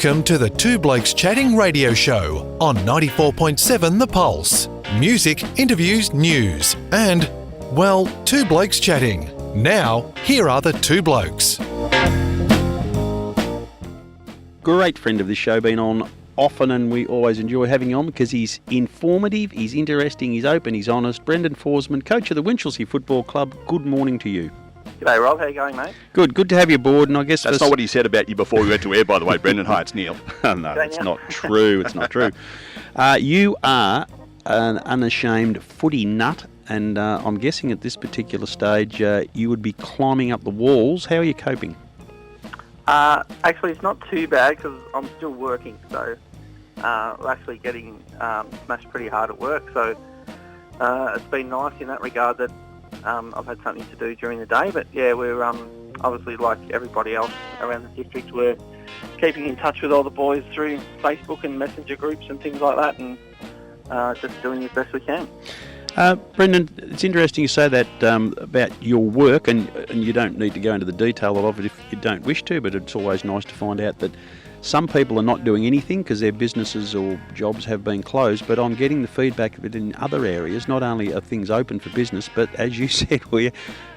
Welcome to the Two Blokes Chatting radio show on 94.7 The Pulse. Music, interviews, news, and, well, Two Blokes Chatting. Now, here are the two blokes. Great friend of this show, been on often, and we always enjoy having him on because he's informative, he's interesting, he's open, he's honest. Brendan Forssman, coach of the Winchelsea Football Club, good morning to you. G'day Rob, how you going, mate? Good to have you aboard, and I guess that's not what he said about you before we went to air, by the way, Brendan. Hi, it's Neil. No, that's not true. It's not true. You are an unashamed footy nut, and I'm guessing at this particular stage you would be climbing up the walls. How are you coping? Actually, it's not too bad because I'm still working, so we're actually getting smashed pretty hard at work. So it's been nice in that regard that I've had something to do during the day. But yeah, we're obviously, like everybody else around the district, we're keeping in touch with all the boys through Facebook and messenger groups and things like that, and just doing as best we can. Brendan, it's interesting you say that about your work, and you don't need to go into the detail of it if you don't wish to, but it's always nice to find out that some people are not doing anything because their businesses or jobs have been closed, but I'm getting the feedback of it in other areas. Not only are things open for business, but as you said, we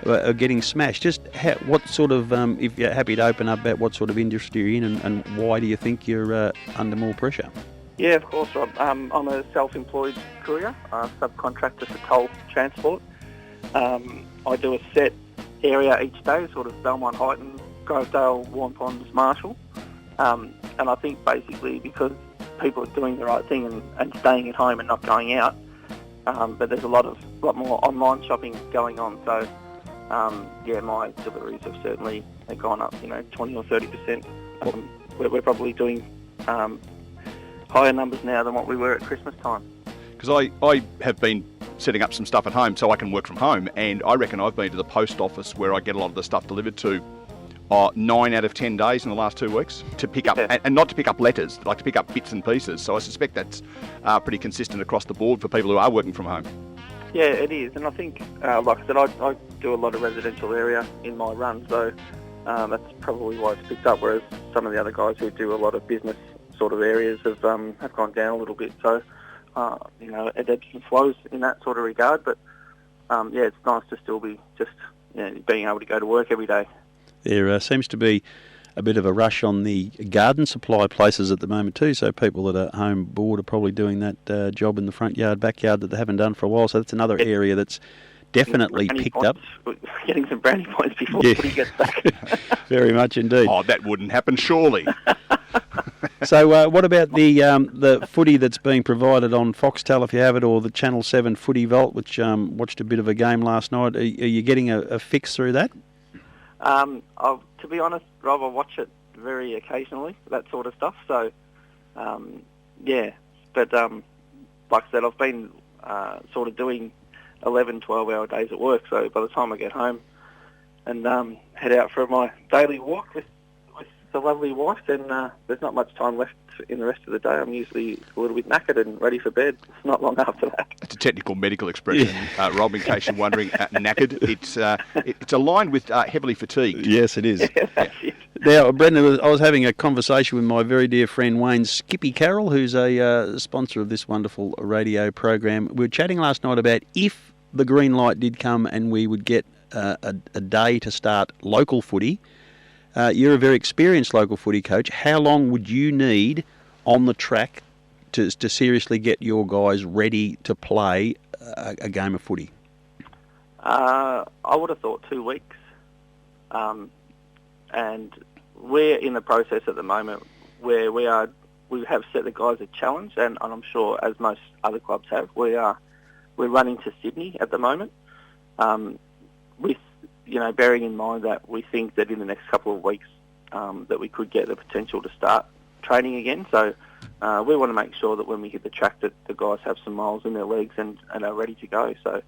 are getting smashed. Just what sort of, if you're happy to open up about what sort of industry you're in, and why do you think you're under more pressure? Yeah, of course, Rob. I'm a self-employed courier, subcontractor for toll transport. I do a set area each day, sort of Belmont Heighton, Grovedale, Warren Ponds, Marshall. And I think basically because people are doing the right thing and staying at home and not going out, but there's a lot more online shopping going on. So, yeah, my deliveries have certainly gone up, 20 or 30%. We're probably doing higher numbers now than what we were at Christmas time. Because I have been setting up some stuff at home so I can work from home, and I reckon I've been to the post office where I get a lot of the stuff delivered to 9 out of 10 days in the last 2 weeks to pick up, and not to pick up letters, like to pick up bits and pieces. So I suspect that's pretty consistent across the board for people who are working from home. Yeah, it is, and I think, like I said, I do a lot of residential area in my run, so that's probably why it's picked up, whereas some of the other guys who do a lot of business sort of areas have gone down a little bit. So, it ebbs and flows in that sort of regard, but yeah, it's nice to still be just being able to go to work every day. There seems to be a bit of a rush on the garden supply places at the moment too, so people that are home bored are probably doing that job in the front yard, backyard that they haven't done for a while, so that's another area that's definitely picked up. Getting some brownie points before footy gets back. Very much indeed. Oh, that wouldn't happen, surely. So what about the footy that's being provided on Foxtel, if you have it, or the Channel 7 Footy Vault, which watched a bit of a game last night? Are you getting a fix through that? To be honest, Rob, I watch it very occasionally, that sort of stuff. So, yeah. But like I said, I've been sort of doing 11, 12-hour days at work. So by the time I get home and head out for my daily walk with the lovely wife, then there's not much time left in the rest of the day. I'm usually a little bit knackered and ready for bed. It's not long after that. It's a technical medical expression, Rob, in case you're wondering. Knackered. It's aligned with heavily fatigued. Yes, it is. Yeah, that's it. Now, Brendan, I was having a conversation with my very dear friend Wayne Skippy Carroll, who's a sponsor of this wonderful radio program. We were chatting last night about if the green light did come and we would get a day to start local footy. You're a very experienced local footy coach. How long would you need on the track to seriously get your guys ready to play a game of footy? I would have thought 2 weeks. And we're in the process at the moment where we have set the guys a challenge, and I'm sure, as most other clubs have, we're running to Sydney at the moment, with bearing in mind that we think that in the next couple of weeks that we could get the potential to start training again. So we want to make sure that when we hit the track that the guys have some miles in their legs and are ready to go. So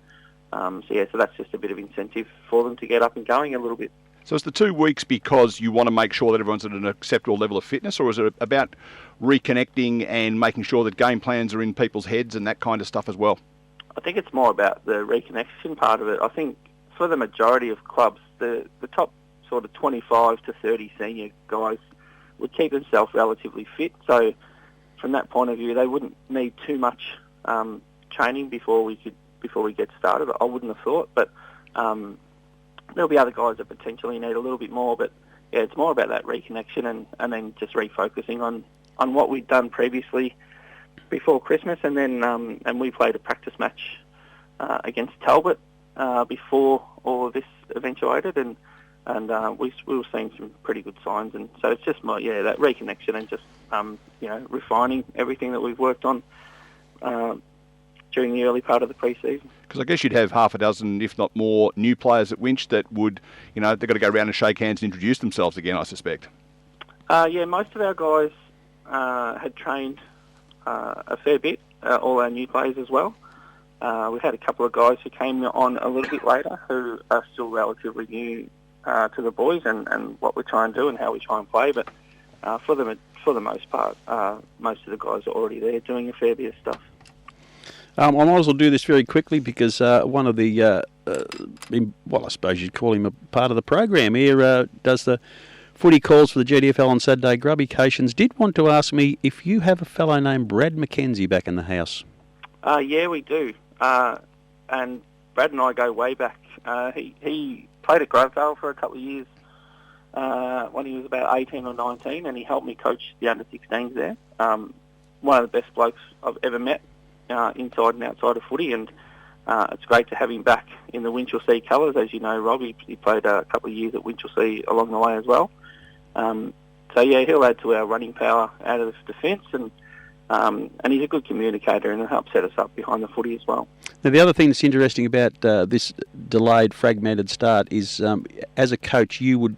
that's just a bit of incentive for them to get up and going a little bit. So is the 2 weeks because you want to make sure that everyone's at an acceptable level of fitness, or is it about reconnecting and making sure that game plans are in people's heads and that kind of stuff as well? I think it's more about the reconnection part of it. I think for the majority of clubs, the top sort of 25 to 30 senior guys would keep themselves relatively fit. So from that point of view, they wouldn't need too much training before we get started. I wouldn't have thought, but there'll be other guys that potentially need a little bit more. But yeah, it's more about that reconnection and then just refocusing on what we'd done previously before Christmas, and then and we played a practice match against Talbot before all of this eventuated, and we were seeing some pretty good signs, and so it's just more that reconnection and just refining everything that we've worked on during the early part of the pre-season. Because I guess you'd have half a dozen, if not more, new players at Winch that would, they've got to go around and shake hands and introduce themselves again, I suspect. Most of our guys had trained a fair bit, all our new players as well. We had a couple of guys who came on a little bit later who are still relatively new to the boys and what we try and do and how we try and play. But for the most part, most of the guys are already there doing a fair bit of stuff. I might as well do this very quickly because one of the, I suppose you'd call him a part of the program here, does the footy calls for the GDFL on Saturday. Grubby Cations did want to ask me if you have a fellow named Brad McKenzie back in the house. Yeah, we do. And Brad and I go way back. He played at Grovedale for a couple of years when he was about 18 or 19, and he helped me coach the under-16s there. One of the best blokes I've ever met inside and outside of footy, and it's great to have him back in the Winchelsea colours. As you know, Rob, he played a couple of years at Winchelsea along the way as well. He'll add to our running power out of defence, and he's a good communicator, and he'll help set us up behind the footy as well. Now, the other thing that's interesting about this delayed, fragmented start is, as a coach, you'd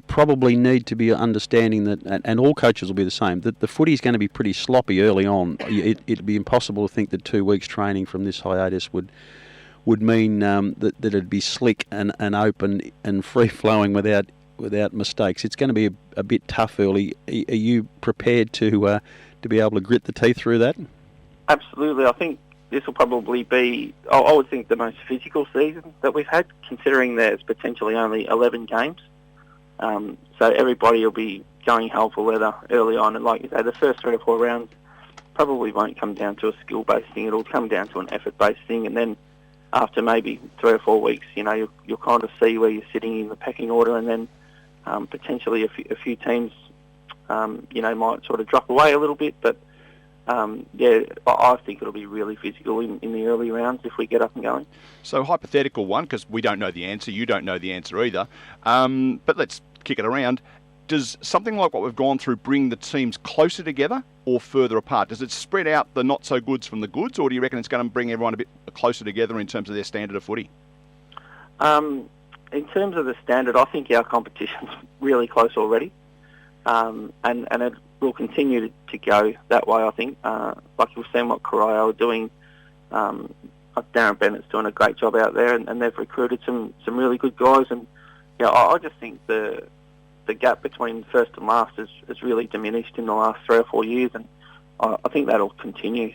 probably need to be understanding that, and all coaches will be the same, that the footy is going to be pretty sloppy early on. It'd be impossible to think that 2 weeks training from this hiatus would mean that it'd be slick and open and free-flowing without mistakes. It's going to be a bit tough early. Are you prepared to be able to grit the teeth through that? Absolutely. I think this will probably be, I would think, the most physical season that we've had, considering there's potentially only 11 games. So everybody will be going hell for leather early on, and like you say, the first 3 or 4 rounds probably won't come down to a skill-based thing. It'll come down to an effort-based thing, and then after maybe 3 or 4 weeks, you'll kind of see where you're sitting in the pecking order, and then potentially a few teams, might sort of drop away a little bit, but I think it'll be really physical in the early rounds if we get up and going. So hypothetical one, because we don't know the answer, you don't know the answer either, but let's kick it around. Does something like what we've gone through bring the teams closer together or further apart? Does it spread out the not-so-goods from the goods, or do you reckon it's going to bring everyone a bit closer together in terms of their standard of footy? In terms of the standard, I think our competition's really close already, and it will continue to go that way, I think. Like we've seen what Corio are doing. Darren Bennett's doing a great job out there, and they've recruited some really good guys. And I just think the gap between first and last has really diminished in the last 3 or 4 years, and I think that'll continue.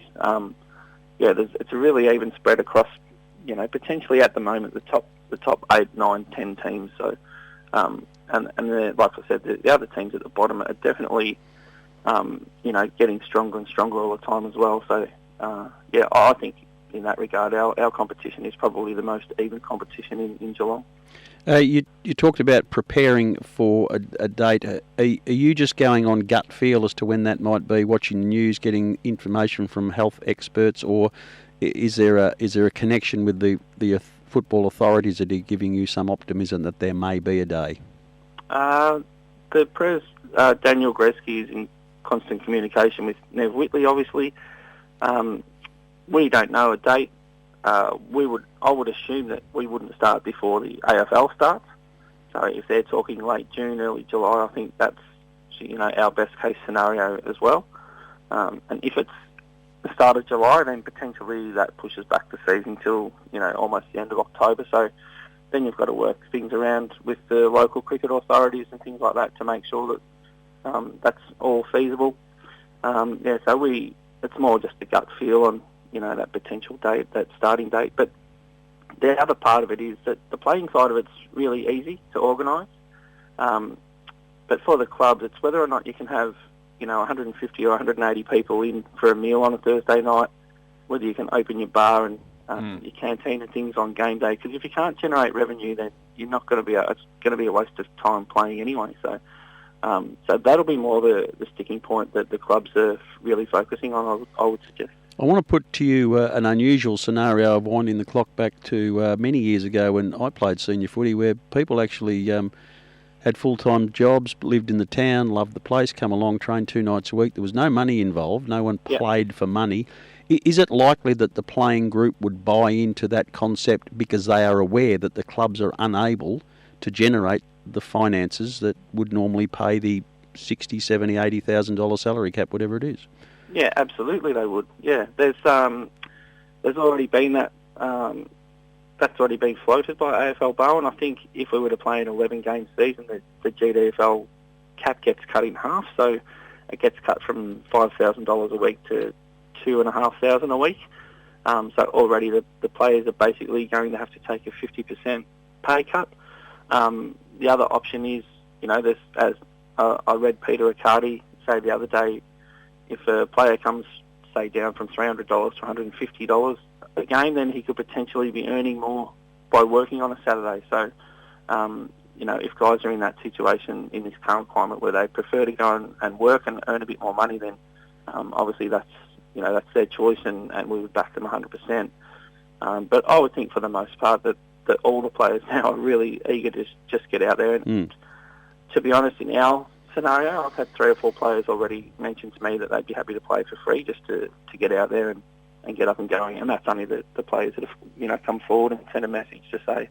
It's a really even spread across, potentially at the moment the top 8, 9, 10 teams. So, and like I said, the other teams at the bottom are definitely, getting stronger and stronger all the time as well. So, I think in that regard, our competition is probably the most even competition in Geelong. You talked about preparing for a date. Are you just going on gut feel as to when that might be, watching the news, getting information from health experts, or is there a connection with the football authorities that are giving you some optimism that there may be a day? The Pres, Daniel Gretzky, is in constant communication with Nev Whitley, obviously. We don't know a date. I would assume that we wouldn't start before the AFL starts. So if they're talking late June, early July, I think that's our best case scenario as well. And if it's the start of July, then potentially that pushes back the season till almost the end of October. So then you've got to work things around with the local cricket authorities and things like that to make sure that that's all feasible. So it's more just a gut feel on that potential date, that starting date. But the other part of it is that the playing side of it's really easy to organise. But for the clubs, it's whether or not you can have, 150 or 180 people in for a meal on a Thursday night, whether you can open your bar and your canteen and things on game day. Because if you can't generate revenue, then you're not going to be. It's going to be a waste of time playing anyway. So, so that'll be more the sticking point that the clubs are really focusing on. I would suggest. I want to put to you an unusual scenario of winding the clock back to many years ago when I played senior footy, where people actually had full-time jobs, lived in the town, loved the place, come along, trained 2 nights a week. There was no money involved. No one played for money. Is it likely that the playing group would buy into that concept because they are aware that the clubs are unable to generate the finances that would normally pay the $60,000, $70,000, $80,000 salary cap, whatever it is? Yeah, absolutely they would. Yeah, there's already been that. That's already been floated by AFL Bar, and I think if we were to play an 11-game season, the GDFL cap gets cut in half, so it gets cut from $5,000 a week to $2,500 a week. So already the players are basically going to have to take a 50% pay cut. The other option is, there's, as I read Peter Riccardi say the other day, if a player comes, say, down from $300 to $150 a game, then he could potentially be earning more by working on a Saturday. So, if guys are in that situation in this current climate where they prefer to go and work and earn a bit more money, then obviously that's their choice, and we would back them 100%. But I would think for the most part that all the players now are really eager to just get out there. And to be honest, in our scenario, I've had 3 or 4 players already mention to me that they'd be happy to play for free just to get out there and get up and going. And that's only the players that have come forward and sent a message to say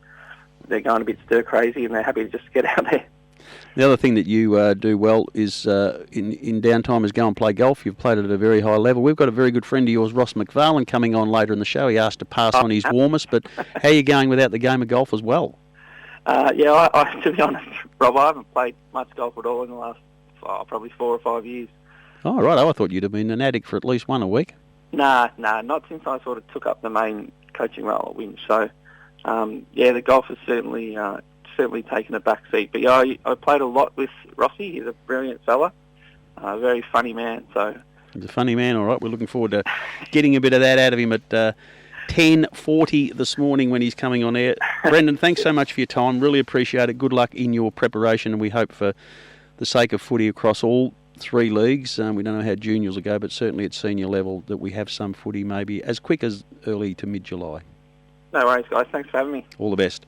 they're going a bit stir crazy and they're happy to just get out there. The other thing that you do well is in downtime is go and play golf. You've played it at a very high level. We've got a very good friend of yours, Ross McFarlane, coming on later in the show. He asked to pass on his warmest, but how are you going without the game of golf as well? I to be honest, Rob, I haven't played much golf at all in the last probably 4 or 5 years. Oh, right. I thought you'd have been an addict for at least one a week. Nah, not since I sort of took up the main coaching role at Winch. So, the golf has certainly taken a back seat. But yeah, I played a lot with Rossi. He's a brilliant fella, a very funny man. So he's a funny man, all right. We're looking forward to getting a bit of that out of him at 10:40 this morning when he's coming on air. Brendan, thanks so much for your time. Really appreciate it. Good luck in your preparation, and we hope for the sake of footy across all 3 leagues. We don't know how juniors will go, but certainly at senior level that we have some footy maybe as quick as early to mid-July. No worries, guys. Thanks for having me. All the best.